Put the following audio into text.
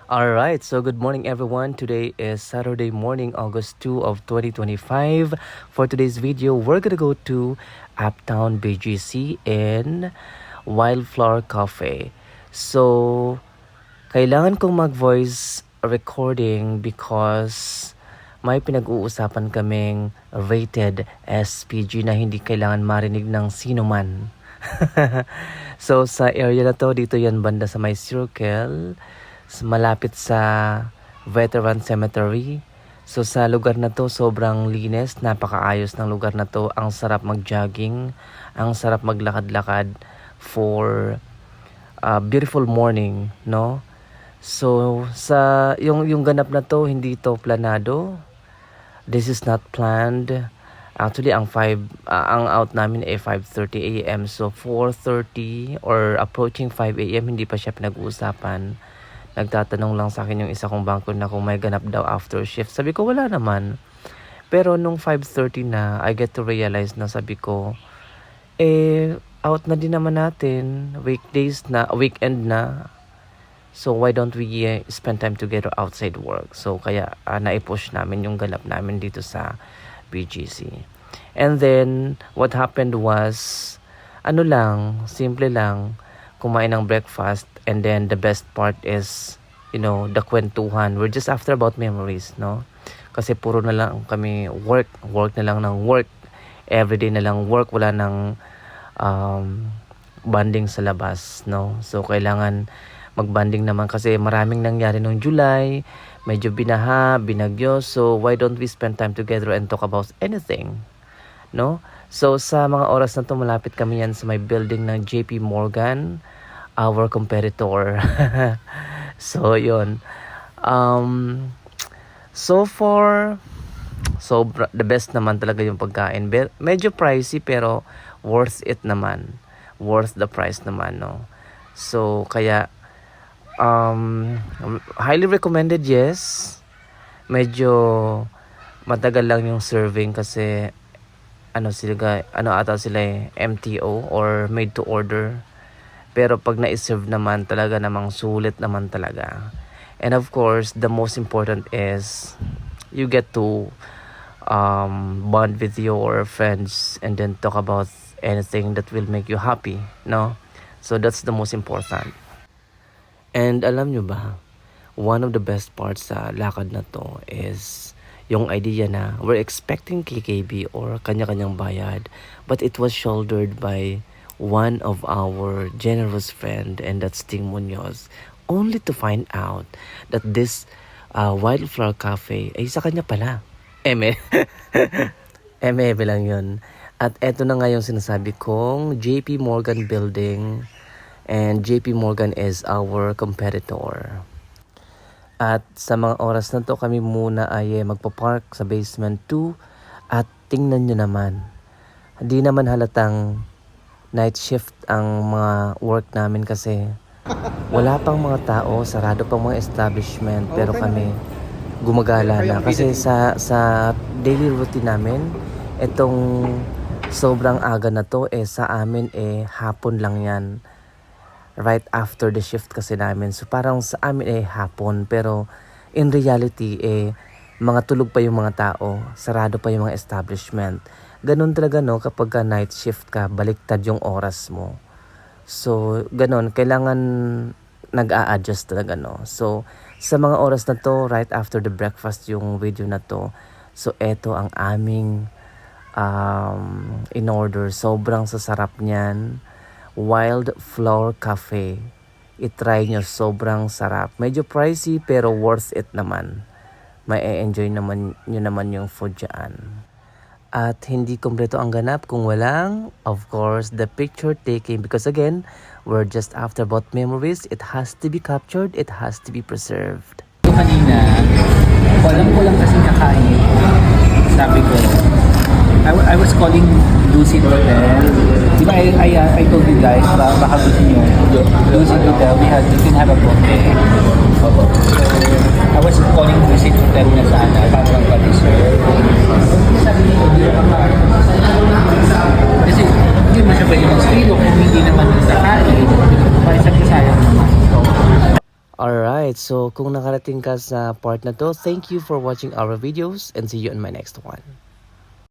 Alright, so good morning everyone. Today is Saturday morning, August 2 of 2025. For today's video, we're gonna go to Uptown BGC in Wildflower Cafe. So, kailangan kong mag-voice recording because may pinag-uusapan kaming rated SPG na hindi kailangan marinig ng sino man. So, sa area na to, dito yan banda sa may circle, malapit sa Veteran Cemetery. So sa lugar na to sobrang linis, napakaayos ng lugar na to. Ang sarap mag-jogging, ang sarap maglakad-lakad for a beautiful morning, no? So sa yung ganap na to, hindi to planado. This is not planned. Actually ang ang out namin ay 5:30 AM. So 4:30 or approaching 5 AM hindi pa siya pinag-uusapan. Nagtatanong lang sa akin yung isa kong bangko na kung may ganap daw after shift. Sabi ko wala naman. Pero nung 5:30 na, I get to realize na sabi ko, out na din naman natin. Weekdays na, weekend na. So why don't we spend time together outside work? So kaya naipush namin yung ganap namin dito sa BGC. And then, what happened was, simple lang, kumain ng breakfast, and then the best part is, the kwentuhan. We're just after about memories, no? Kasi puro na lang kami work na lang ng work. Everyday na lang work, wala nang bonding sa labas, no? So, kailangan mag-bonding naman kasi maraming nangyari noong July, medyo binagyo, so why don't we spend time together and talk about anything, no? So, sa mga oras na to, malapit kami yan sa may building ng JP Morgan, our competitor. So, yun. So far, the best naman talaga yung pagkain. Medyo pricey, pero worth it naman. Worth the price naman, no? So, kaya, highly recommended, yes. Medyo matagal lang yung serving kasi sila MTO or made to order. Pero pag na-serve naman talaga namang sulit naman talaga. And of course, the most important is you get to bond with your friends and then talk about anything that will make you happy, no? So that's the most important. And alam nyo ba, one of the best parts sa lakad na to is yung idea na we're expecting KKB or kanya-kanyang bayad, but it was shouldered by one of our generous friend, and that's Ting Munoz, only to find out that this Wildflower Cafe ay sa kanya pala. Eme lang yun. At eto na nga yung sinasabi kong JP Morgan building, and JP Morgan is our competitor. At sa mga oras na to, kami muna ay magpa-park sa basement 2 at tingnan nyo naman. Hindi naman halatang night shift ang mga work namin kasi wala pang mga tao, sarado pang mga establishment, pero kami gumagala na. Kasi sa daily routine namin, itong sobrang aga na to, sa amin hapon lang yan. Right after the shift kasi namin. So parang sa amin hapon, pero in reality mga tulog pa yung mga tao, sarado pa yung mga establishment. Ganun talaga, no, kapag night shift ka, baliktad yung oras mo. So ganun, kailangan nag-a-adjust talaga, no. So sa mga oras na to, right after the breakfast yung video na to, so eto ang aming in order. Sobrang sasarap niyan. Wildflower Cafe. I-try nyo, sobrang sarap. Medyo pricey pero worth it naman. May enjoy naman yung food dyan. At hindi kompleto ang ganap kung walang, of course, the picture taking. Because again, we're just after about memories. It has to be captured. It has to be preserved. Kanina, ko lang kasing kakain. Sabi ko, I was calling Lucid Hotel. Di ba I told you guys, baka gusto nyo, Lucid Hotel, you can have a buffet. So, I was calling Lucid Hotel na sana, para lang pa-dessert. Sabi niyo, kasi hindi mo siya pwede mag-stilo kung hindi naman nakain. Para sa sayang naman. Alright, So kung nakarating ka sa part na to, thank you for watching our videos and see you in my next one.